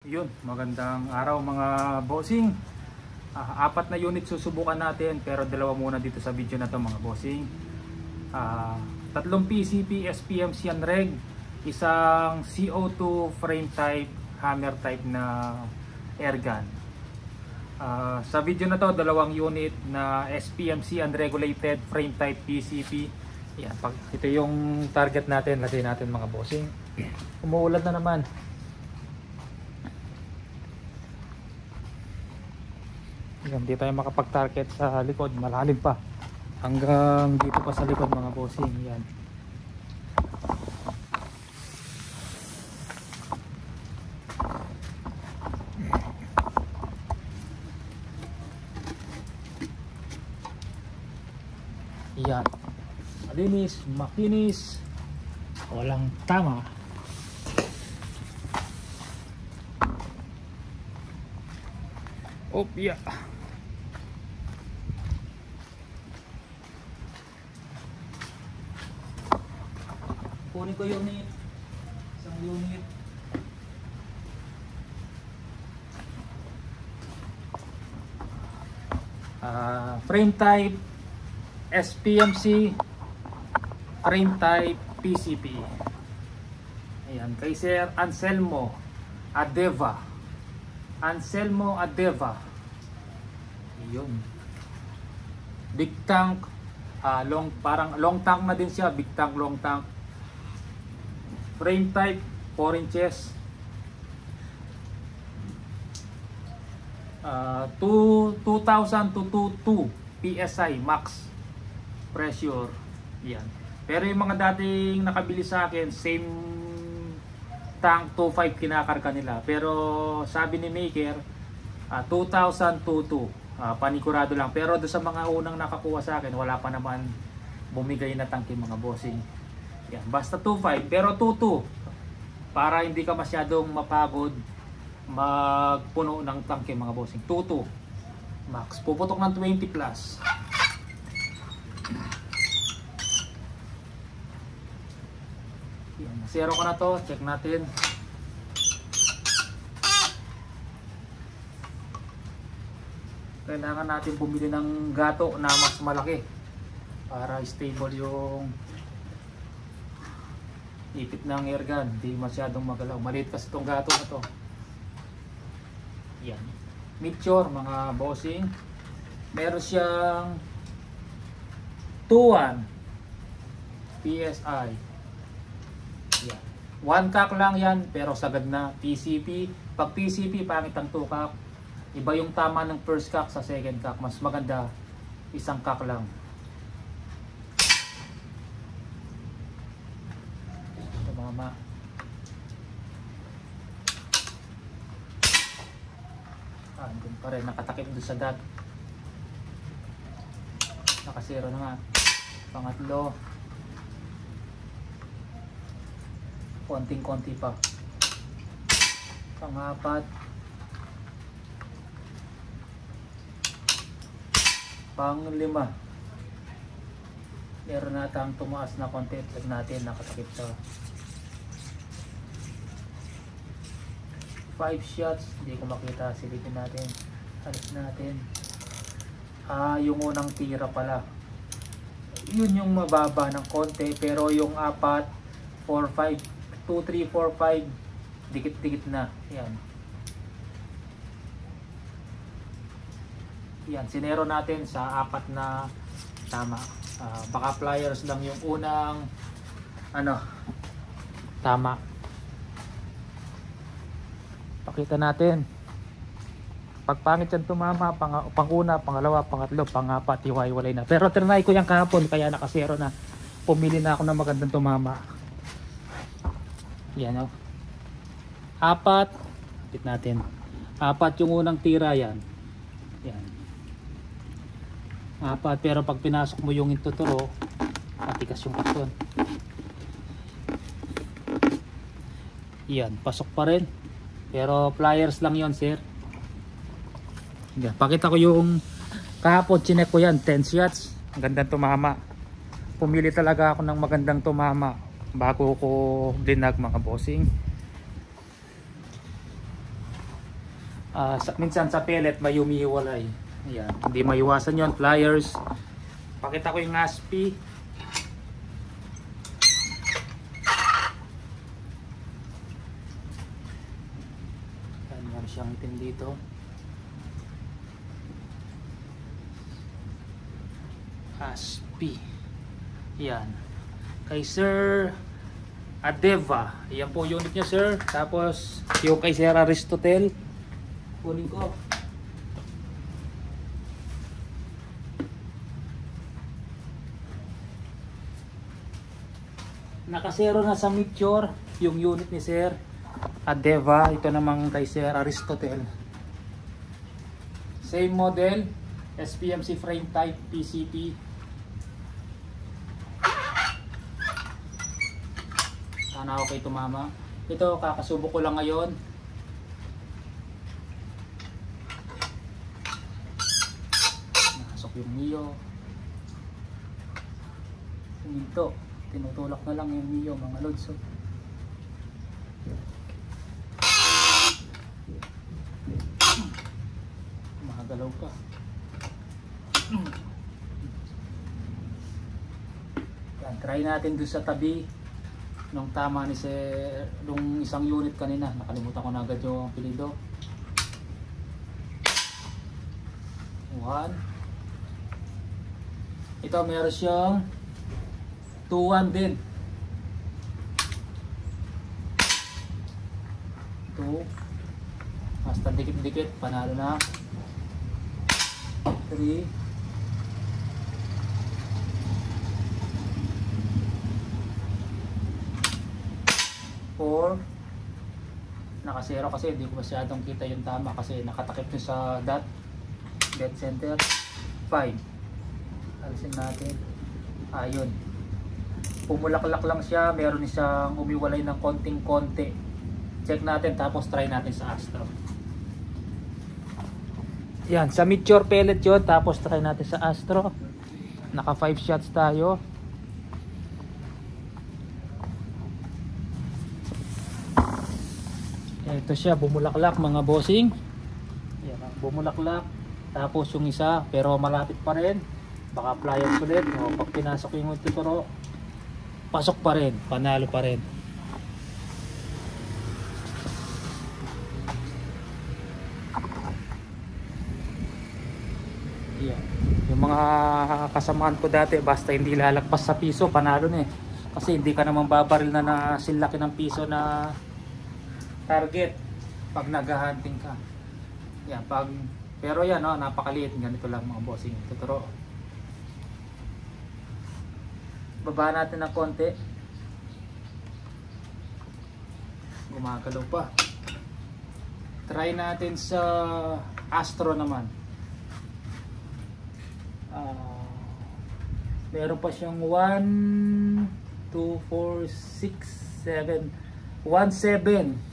Yun, magandang araw mga bossing. Apat na unit susubukan natin, pero dalawa muna dito sa video na to mga bossing. Tatlong PCP SPMC Unreg, isang CO2 frame type, hammer type na airgun. Sa video na to, dalawang unit na SPMC unregulated frame type PCP. Yan, ito yung target natin, lagay natin mga bossing. Umuulan na naman. Hindi tayo makapag-target sa likod, malalim pa hanggang dito pa sa likod mga bossing. Yan. Yan. Malinis, makinis, walang tama. Yeah. Kunin ko unit, isang unit. Frame type SPMC, frame type PCP. Ayan, kay Sir Anselmo Adeva. Anselmo Adeva. Yun. Big tank, parang long tank na din siya, big tank, long tank. Frame type 4 inches. 2,000 to 22 PSI max pressure. Yan. Pero yung mga dating nakabili sa akin, same tank 2.5 kinakarga nila. Pero sabi ni maker, 2,000 to 2. Panigurado lang. Pero doon sa mga unang nakakuha sa akin, wala pa naman bumigay na tangke mga bossing. Yan, basta 2.5 pero 2.2 para hindi ka masyadong mapagod magpuno ng tangke mga bossing. 2.2 max, puputok ng 20 plus. Yan, zero ko na to, check natin. Kailangan natin bumili ng gato na mas malaki para stable yung ipit ng airgun, hindi masyadong magalaw. Maliit kasi itong gato na to. Yan, mixture mga bossing. Meron siyang 2.1 PSI. Yan, 1 cock lang yan, pero sagad na. PCP, pag PCP pangit ang 2 cock. Iba yung tama ng first cock sa second cock. Mas maganda isang cock lang. Mama. Doon pa rin, nakatakip doon sa dot. Nakasero na nga. Pangatlo, konting-konti pa. Pangapat, panglima, meron natang tumaas na konti. Tignan natin, nakatakip sa 5 shots, hindi ko makita. Silipin natin, alis natin. Yung unang tira pala, yun yung mababa ng konti, pero yung 4, 4, 5, 2, 3, 4, 5 dikit-dikit na. Yan. Yan, sinero natin sa 4 na tama. Baka pliers lang yung unang tama. Pakita natin. Pag pangit yan tumama, panguna, pangalawa, pangatlo, pangapat, hiwa-hiwalay na. Pero trinay ko yan kahapon, kaya nakasero na. Pumili na ako ng magandang tumama. Yan o. 4. Pit natin. 4 yung unang tira yan. Yan. 4, pero pag pinasok mo yung intuturo, matigas yung karton. Yan, pasok pa rin. Pero pliers lang yon sir. Yan, pakita ko yung kahapon, chinek ko yan, 10 shots. Ang gandang tumama. Pumili talaga ako ng magandang tumama bago ko blinag mga bossing. Minsan sa pellet may umihiwalay. Ayan, hindi maiwasan yon. Pliers. Pakita ko yung ASPI. Ayan, meron siyang itim dito. ASPI. Ayan. Kay Sir Adeva. Ayan po unit niya, sir. Tapos yung kay Sir Aristotle. Kunin ko. Nakasero na sa Meteor yung unit ni Sir Adeva. Ito namang kay Sir Aristotle. Same model. SPMC frame type PCP. Sana okay tumama. Ito kakasubo ko lang ngayon. Nakasok yung Mio. Ito, tinutulak na lang yung Mio mga lods. Makagalaw pa. Yan, try natin doon sa tabi. Nung tama ni nung isang unit kanina, nakalimutan ko na agad yung apelido. 1. Ito meron siyang 2-1 din. 2. Basta dikit-dikit, panalo na. 3. 4. Nakasero kasi hindi ko masyadong kita yung tama kasi nakatakip nyo sa dead center. 5. Alisin natin. Ayun. Pumulaklak lang siya. Meron siyang umiwalay ng konting-konti. Check natin tapos try natin sa Astro. Yan. Sa Meteor pellet yun. Tapos try natin sa Astro. Naka 5 shots tayo. Ito siya, bumulaklak mga bossing. Yan, bumulaklak. Tapos yung isa, pero malapit pa rin. Baka pliers ulit. O, pag pinasok yung tuturo, pasok pa rin, panalo pa rin. Yan. Yung mga kasamahan ko dati, basta hindi lalagpas sa piso, panalo na eh. Kasi hindi ka naman babaril na silaki ng piso na target pag naghahunting ka. Yan, pero yan, no, napakaliit. Ganito lang mga bossing. Tuturo. Baba natin ng konti. Gumagalaw pa. Try natin sa Astro naman. Meron pa siyang 1, 2, 4, 6, 7, 1.7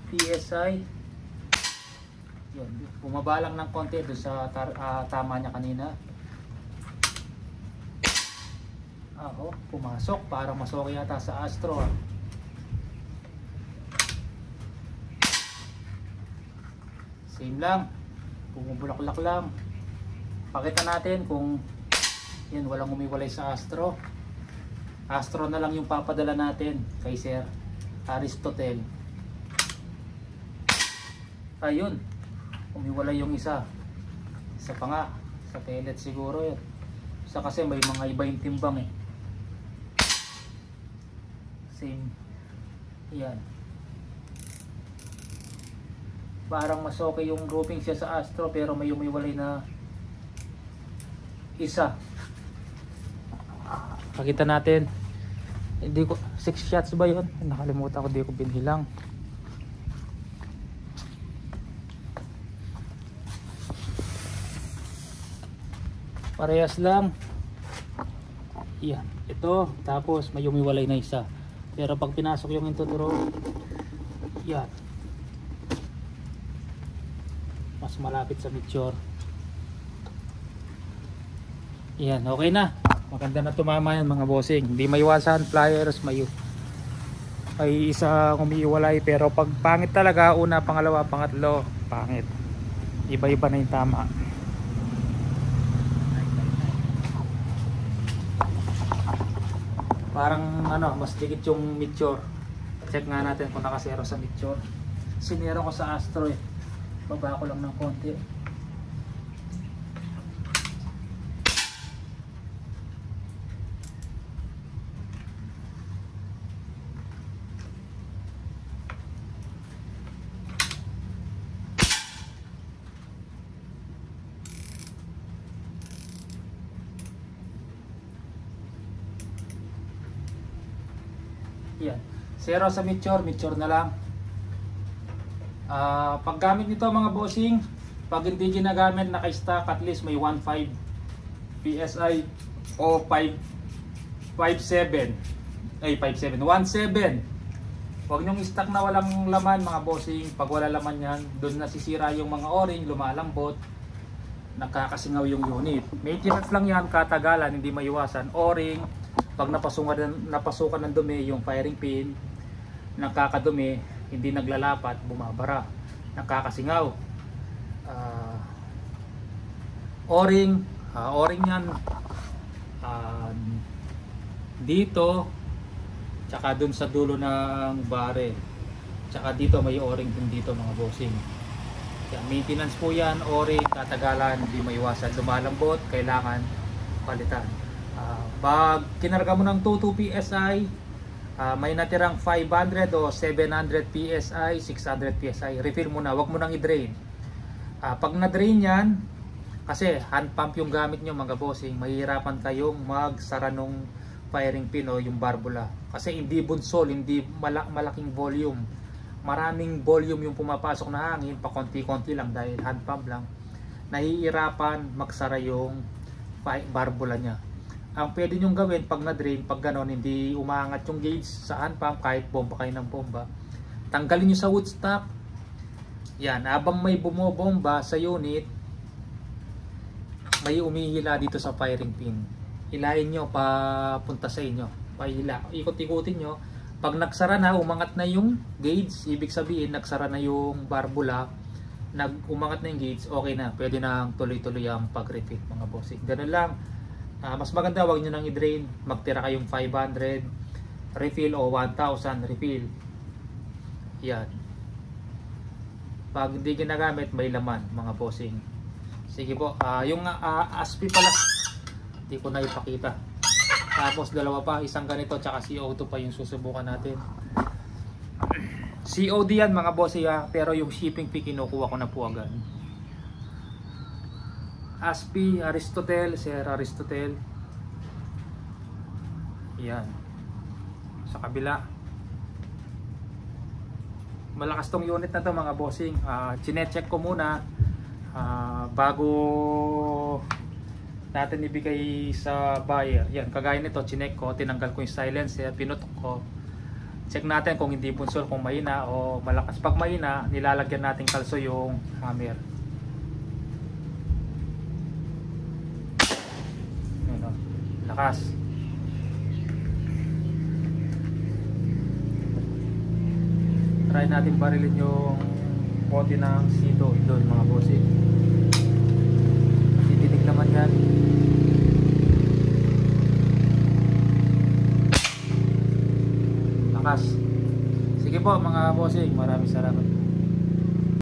PSI. Yun, bumaba lang ng konti doon sa tama niya kanina. Pumasok. Parang masok yata sa Astro. Same lang. Bumubulaklak lang. Pakita natin kung yan, walang umiwalay sa Astro. Astro na lang yung papadala natin kay Sir Aristotle. Ayun, umiwalay yung isa. Isa pa nga, sa pellet siguro yun. Isa kasi may mga iba yung timbang eh. Same. Yan. Parang mas okay yung grouping siya sa Astro pero may umiwalay na isa. Pakita natin. Hindi ko 6 shots ba yun? Nakalimutan ko, di ko binhilang. Parehas lang. Yan, ito, tapos may umiwalay na isa. Pero pag pinasok yung intuturo, yan, mas malapit sa Meteor. Yan, okay na. Maganda na tumama yan mga bossing. Hindi maiwasan, pliers, ay isang umiiwalay, pero pag pangit talaga, una, pangalawa, pangatlo, pangit. Iba-iba na yung tama. Parang ano, mas dikit yung mixture. Check nga natin kung nakasero sa mixture. Sinero ko sa Astro eh. Baba ko lang ng konti. Yan. Zero sa mixture na lang. Paggamit nito mga bossing, pag hindi ginagamit, naka-stock, at least may 1.5 PSI o 5.7 ay 5.7 1.7. Huwag nyong stock na walang laman mga bossing. Pag wala laman yan, doon nasisira yung mga o-ring, lumalambot, nakakasingaw yung unit. Maintenance lang yan, katagalan, hindi maiwasan. O-ring, pag napasukan ng dumi, yung firing pin, nakakadumi, hindi naglalapat, bumabara, nakakasingaw. O-ring, O-ring yan, dito, tsaka dun sa dulo ng barrel, tsaka dito may O-ring din dito mga bossing. Kaya maintenance po yan, O-ring, katagalan, hindi maiwasan, lumalambot, kailangan palitan. Pag kinarga mo ng 22 PSI, may natirang 500 o 700 PSI, 600 PSI, refill mo na, wag mo nang i-drain. Pag na-drain yan, kasi hand pump yung gamit nyo mga bossing, mahihirapan kayong magsara nung firing pin o yung barbula. Kasi hindi bunsol, hindi malaking volume. Maraming volume yung pumapasok na hangin, pa konti-konti lang dahil hand pump lang. Nahihirapan magsara yung barbula nya. Ang pwede nyong gawin pag na-drain, pag ganon, hindi umaangat yung gauge sa hand pump, kahit bomba kayo ng bomba, tanggalin nyo sa wood stop. Yan, habang may bumobomba sa unit, may umihila dito sa firing pin. Hilahin nyo papunta sa inyo. Pahila, ikot-ikutin nyo. Pag nagsara na, umangat na yung gauge, ibig sabihin nagsara na yung barbula, umangat na yung gauge, okay na. Pwede na tuloy-tuloy ang pag-refill mga bossing. Ganun lang. Mas maganda, wag nyo nang i-drain. Magtira kayong 500 refill o 1,000 refill. Yan. Pag hindi ginagamit, may laman mga bossing. Sige po, yung ASP pala, hindi ko na ipakita. Tapos dalawa pa, isang ganito tsaka CO2 pa yung susubukan natin. COD yan mga bossing, pero yung shipping fee kinukuha ko na po agad. ASP, Aristotel, Sir Aristotel. Yan. Sa kabila. Malakas tong unit na to mga bossing. Chinecheck ko muna bago natin ibigay sa buyer. Yan, kagaya nito, chinek ko, tinanggal ko yung silencer, pinutok ko. Check natin kung hindi bunsol, kung mahina o malakas. Pag mahina, nilalagyan natin kalso yung hammer. Lakas. Try natin barilin yung bote ng C2 doon mga bossing. Tititig naman yan. Lakas. Sige po mga bossing, maraming salamat.